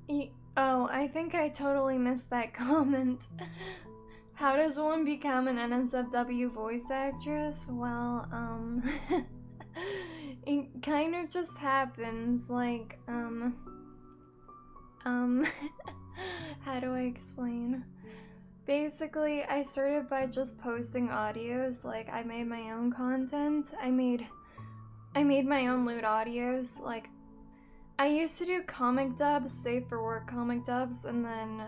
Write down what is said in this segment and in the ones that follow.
Oh, I think I totally missed that comment. How does one become an NSFW voice actress? Well, it kind of just happens, like, how do I explain? Basically, I started by just posting audios, like, I made my own content. I made my own lewd audios, like, I used to do comic dubs, safe for work comic dubs, and then,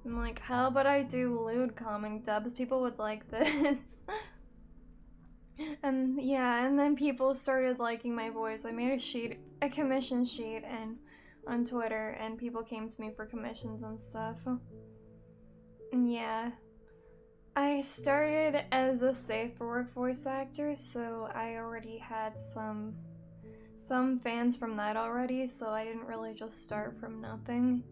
I'm like, how about I do lewd comic dubs? People would like this. And yeah, and then people started liking my voice. I made a commission sheet, and on Twitter, and people came to me for commissions and stuff. And yeah, I started as a safe for work voice actor, so I already had some fans from that already, so I didn't really just start from nothing.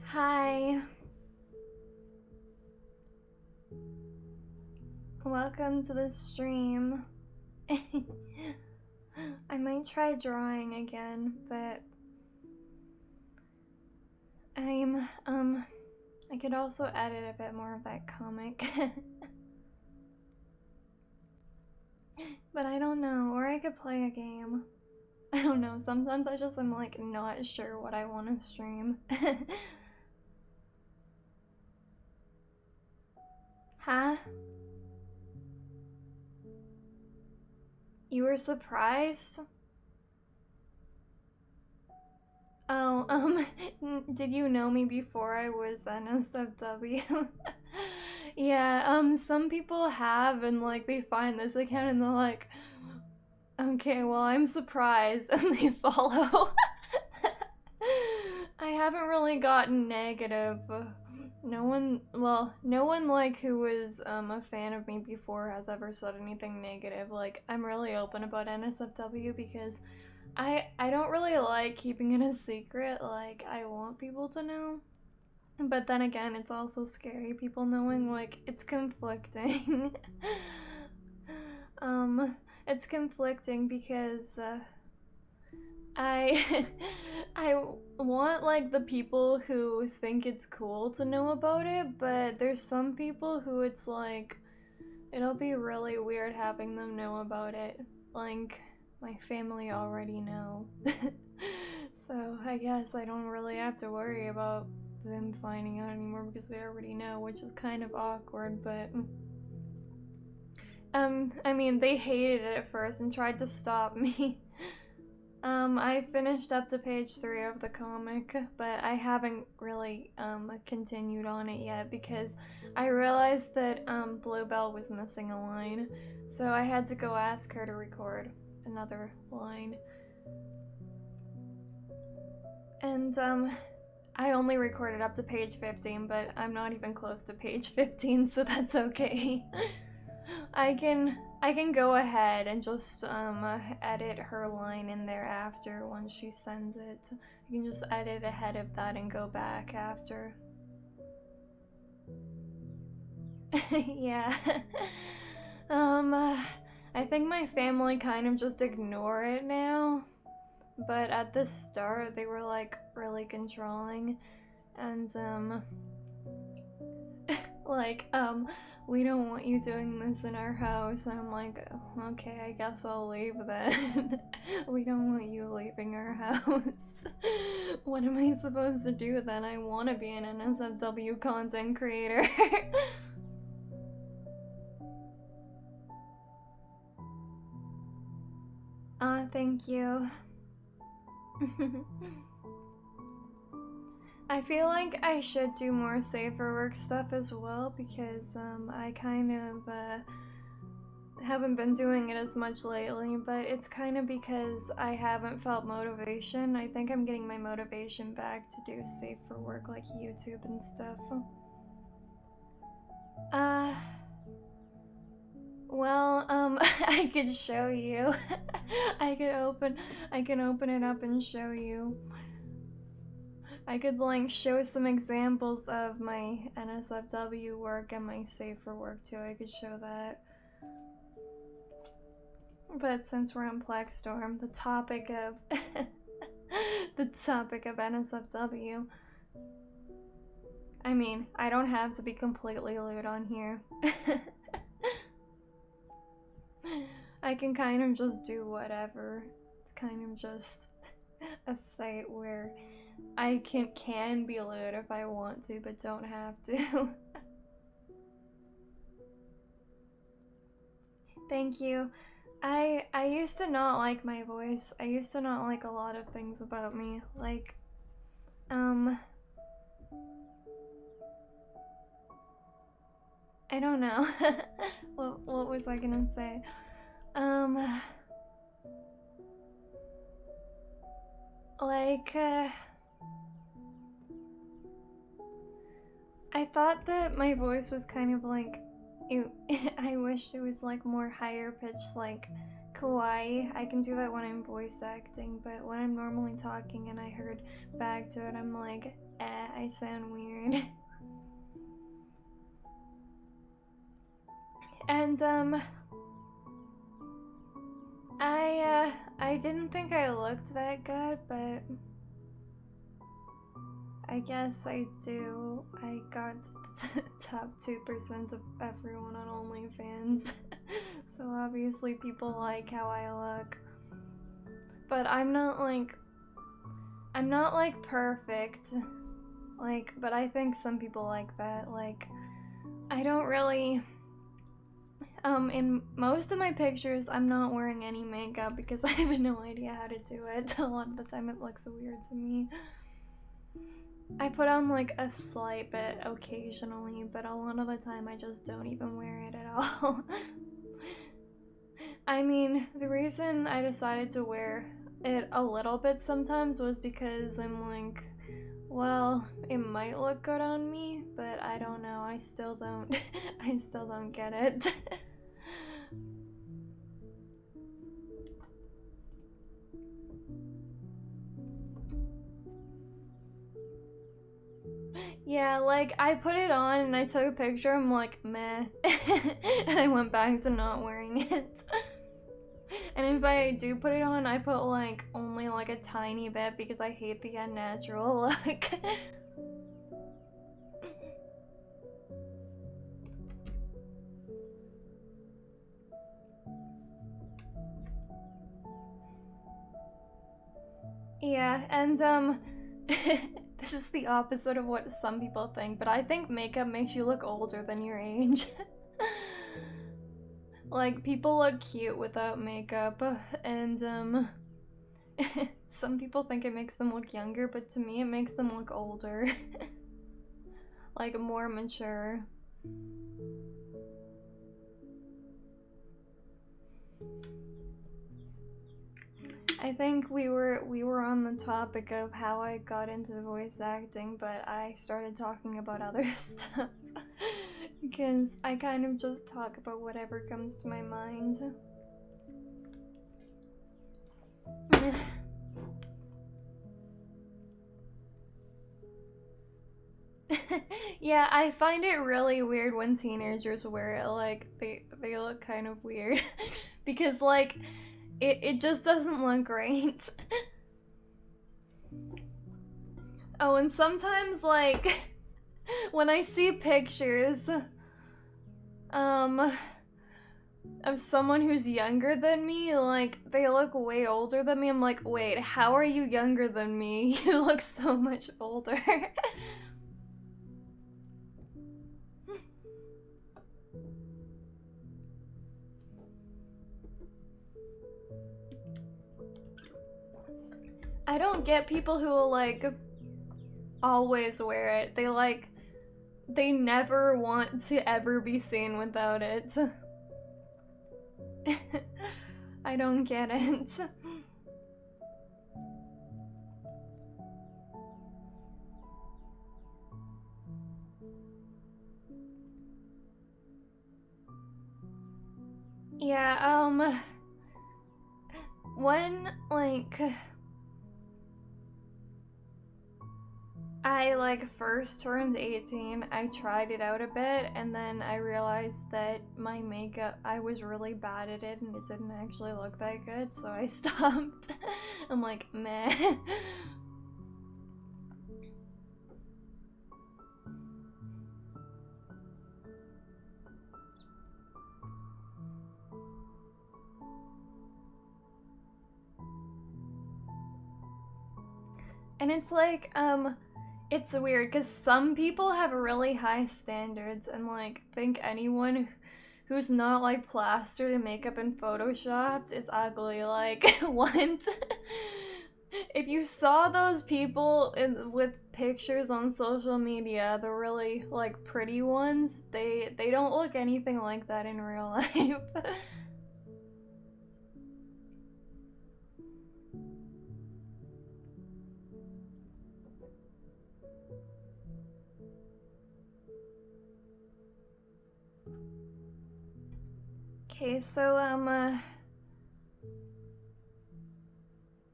Hi. Welcome to the stream. I might try drawing again, but I could also edit a bit more of that comic. But I don't know, or I could play a game. I don't know, sometimes I just am like not sure what I want to stream. Huh? You were surprised? Oh, did you know me before I was NSFW? Yeah, some people have, and like they find this account and they're like, okay, well, I'm surprised, and they follow. I haven't really gotten negative. No one like who was a fan of me before has ever said anything negative. Like, I'm really open about NSFW because I don't really like keeping it a secret. Like, I want people to know. But then again, it's also scary people knowing. Like, it's conflicting. It's conflicting because I I want like the people who think it's cool to know about it, but there's some people who it's like it'll be really weird having them know about it. Like, my family already know. So I guess I don't really have to worry about them finding out anymore because they already know, which is kind of awkward, but I mean, they hated it at first and tried to stop me. I finished up to page 3 of the comic, but I haven't really continued on it yet because I realized that Bluebell was missing a line, so I had to go ask her to record another line. And I only recorded up to page 15, but I'm not even close to page 15, so that's okay. I can go ahead and just edit her line in there after once she sends it. I can just edit ahead of that and go back after. Yeah. I think my family kind of just ignore it now. But at the start, they were like really controlling, and like, we don't want you doing this in our house. And I'm like, okay, I guess I'll leave then. We don't want you leaving our house. What am I supposed to do then? I want to be an NSFW content creator. Thank you. I feel like I should do more safer work stuff as well because I kind of haven't been doing it as much lately, but it's kind of because I haven't felt motivation. I think I'm getting my motivation back to do safer work like YouTube and stuff. Well, I could show you. I can open it up and show you. I could like show some examples of my NSFW work and my safer work too. I could show that. But since we're on Plexstorm, the topic of the topic of NSFW. I mean, I don't have to be completely lewd on here. I can kind of just do whatever. It's kind of just a site where I can be lewd if I want to, but don't have to. Thank you. I used to not like my voice. I used to not like a lot of things about me. Like, I don't know. What was I gonna say? Like, I thought that my voice was kind of like, I wish it was like more higher pitched, like kawaii. I can do that when I'm voice acting, but when I'm normally talking and I heard back to it, I'm like, I sound weird. And I didn't think I looked that good, but I guess I do. I got the top 2% of everyone on OnlyFans. So obviously people like how I look. But I'm not like perfect. Like, but I think some people like that. Like, I don't really, in most of my pictures, I'm not wearing any makeup because I have no idea how to do it. A lot of the time it looks weird to me. I put on like a slight bit occasionally, but a lot of the time I just don't even wear it at all. I mean, the reason I decided to wear it a little bit sometimes was because I'm like, well, it might look good on me, but I don't know. I still don't get it. Yeah, like, I put it on and I took a picture, I'm like, meh. And I went back to not wearing it. And if I do put it on, I put like only like a tiny bit because I hate the unnatural look. Yeah, and this is the opposite of what some people think, but I think makeup makes you look older than your age. Like, people look cute without makeup, and some people think it makes them look younger, but to me it makes them look older. Like, more mature. I think we were on the topic of how I got into voice acting, but I started talking about other stuff. Because I kind of just talk about whatever comes to my mind. Yeah, I find it really weird when teenagers wear it. Like, they look kind of weird. Because, like, it just doesn't look great. Oh, and sometimes, like, when I see pictures, of someone who's younger than me, like, they look way older than me, I'm like, wait, how are you younger than me? You look so much older. I don't get people who will, like, always wear it. They never want to ever be seen without it. I don't get it. Yeah, when, like, I like first turned 18, I tried it out a bit, and then I realized that my makeup, I was really bad at it and it didn't actually look that good, so I stopped. I'm like, meh. And it's like, it's weird because some people have really high standards and like think anyone who's not like plastered and makeup and photoshopped is ugly. Like, what? If you saw those people with pictures on social media, the really like pretty ones, they don't look anything like that in real life. Okay, so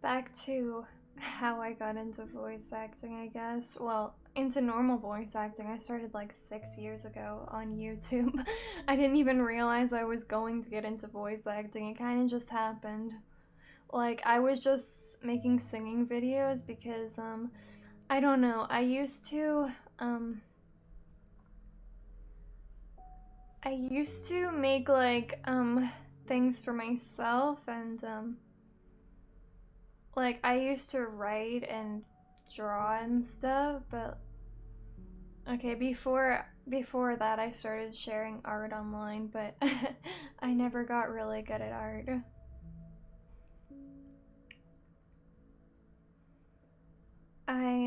back to how I got into voice acting, I guess. Well, into normal voice acting. I started like 6 years ago on YouTube. I didn't even realize I was going to get into voice acting. It kind of just happened. Like, I was just making singing videos because, I don't know. I used to make like, things for myself and, like, I used to write and draw and stuff, but okay, before that I started sharing art online, but I never got really good at art. I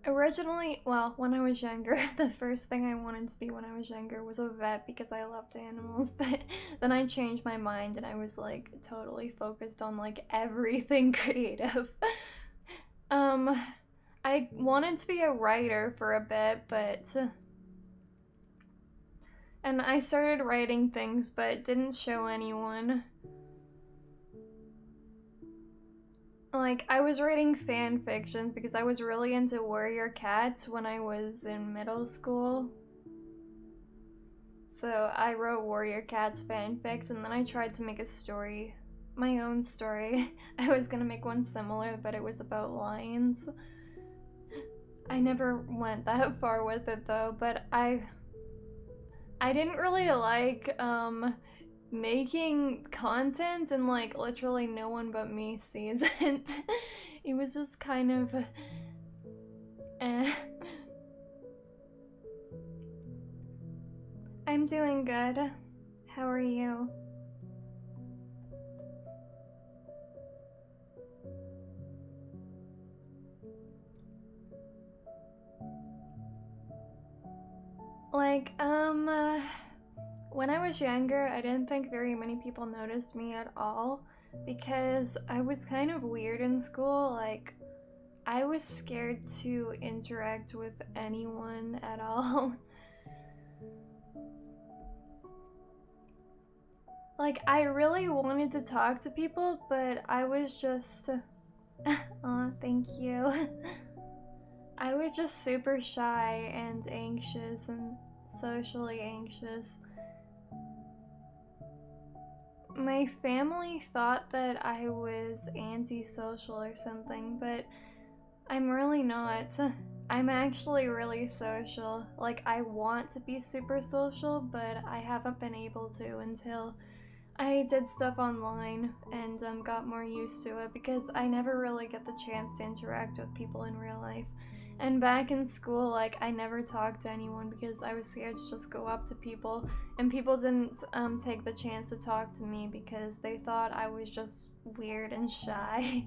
originally, well, when I was younger, the first thing I wanted to be when I was younger was a vet because I loved animals, but then I changed my mind and I was like totally focused on like everything creative. I wanted to be a writer for a bit, but and I started writing things but didn't show anyone. Like, I was writing fan fictions because I was really into warrior cats when I was in middle school. So I wrote warrior cats fanfics and then I tried to make a story, my own story. I was gonna make one similar, but it was about lions. I never went that far with it though, but I didn't really like making content and like literally no one but me sees it. It was just kind of eh. I'm doing good. How are you? Like, when I was younger, I didn't think very many people noticed me at all because I was kind of weird in school. Like, I was scared to interact with anyone at all. Like, I really wanted to talk to people, but I was just. Aw, thank you. I was just super shy and anxious and socially anxious. My family thought that I was antisocial or something, but I'm really not. I'm actually really social. Like, I want to be super social, but I haven't been able to until I did stuff online and got more used to it because I never really get the chance to interact with people in real life. And back in school, like, I never talked to anyone because I was scared to just go up to people, and people didn't take the chance to talk to me because they thought I was just weird and shy.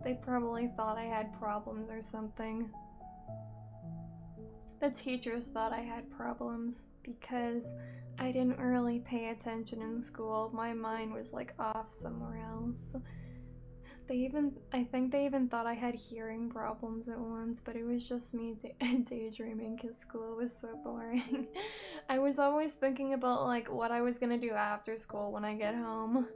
They probably thought I had problems or something. The teachers thought I had problems because I didn't really pay attention in school. My mind was like off somewhere else. I think they even thought I had hearing problems at once, but it was just me daydreaming because school was so boring. I was always thinking about like what I was gonna do after school when I get home.